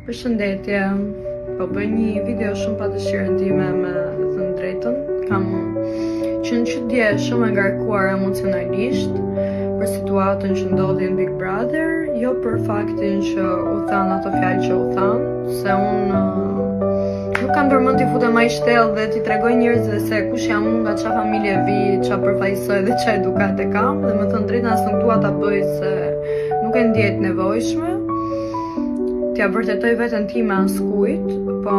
Përshëndetje, po bëj një video shumë pa dëshirën time me thënë drejtën. Kam qenë çuditje shumë e ngarkuar emocionalisht për situatën që ndodhi në Big Brother, jo për faktin që u than ato fjalë që u than, se unë nuk kam ndërmend t'i futem ai shtell dhe t'i tregoj njerëzve se kush jam unë, nga çfarë familje vi, çfarë përfaqësoj dhe çfarë edukate kam, dhe me thënë drejtën as nuk dua ta bëj se nuk e ndjej të nevojshme t'ja vërtetoj veten time askujt, po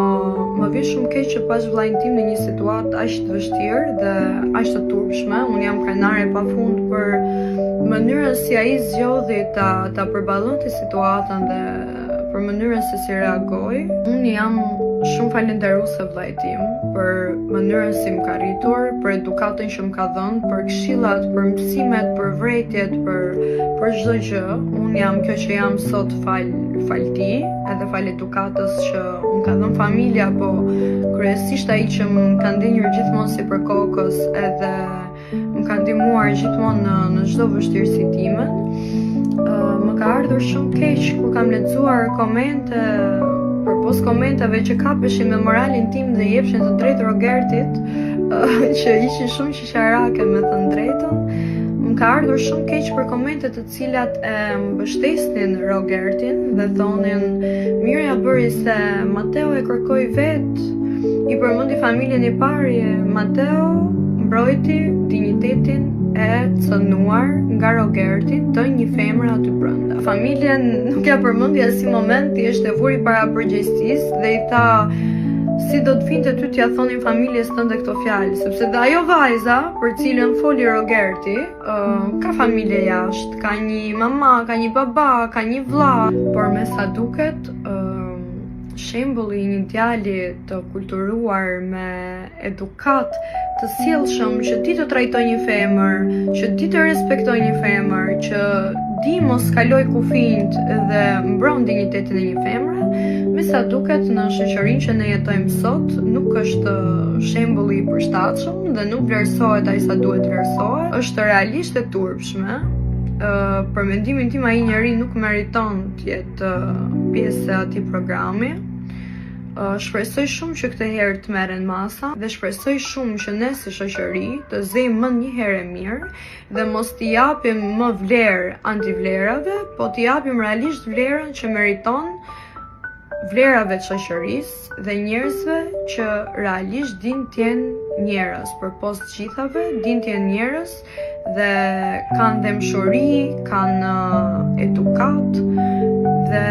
më vjen shumë keq që pash vllajin tim në një situatë aq të vështirë dhe aq të turpshme. Unë jam krenare pafund për mënyrën si ai zgjodhi ta përballonte situatën dhe për mënyrën se si reagoi. Unë jam shumë falenderuese vllajt tim për mënyrën si më ka rritur, për edukatën që më ka dhënë, për këshillat, për mësimet, për vërejtjet, për çdo gjë. Unë jam kjo që jam sot fal ti, edhe fal edukatës që më ka dhënë familja, po kryesisht ai që më ka ndjenjur gjithmonë si për kokës edhe më ka ndihmuar gjithmonë në çdo vështirësi time. Më ka ardhur shumë keq kur kam lexuar komente përpos komentave që kapeshin me moralin tim dhe jepshin të drejtë Rogertit, që ishin shumë qeqarake me thënë drejtën. Më ka ardhur shumë keq për komente të cilat e mbështesnin Rogertin dhe thonin mirë ja bëri se Mateo e kërkoi vet, i përmendi familjen e parë, Mateo mbrojti dinjitetin e cënuar nga Rogerti të një femre aty brenda. Familjen nuk ja përmendi asnjë moment, thjesht e vuri para përgjegjësisë dhe i tha si do të vinte ty t'ja thonin familjes tënde këto fjalë, sepse dhe ajo vajza për cilën foli Rogerti ka familje jashtë, ka një mama, ka një baba, ka një vlla, por me sa duket shembulli i një djali të kulturuar me edukat të sjellshëm, që di të trajtoj një femër, që di të respektoj një femër, që di mos kaloj kufijt dhe mbron dinjitetin e një femre, me sa duket në shoqërinë që ne jetojmë sot nuk është shembulli i përshtatshëm dhe nuk vlerësohet ai sa duhet vlerësohet. Është realisht e turpshme. Për mendimin tim ai njeri nuk meriton të jetë pjesë e atij programi. Shpresoj shumë që këtë herë të merren masa dhe shpresoj shumë që ne si shoqëri të zejmë më një herë mirë dhe mos t'i japim më vlerë antivlerave, po t'i japim realisht vlerën që meriton vlerave të shoqërisë dhe njerëzve që realisht din t'jenë njerëz, përpos të gjithave din t'jenë njerëz dhe kanë dëmshuri, kanë edukat dhe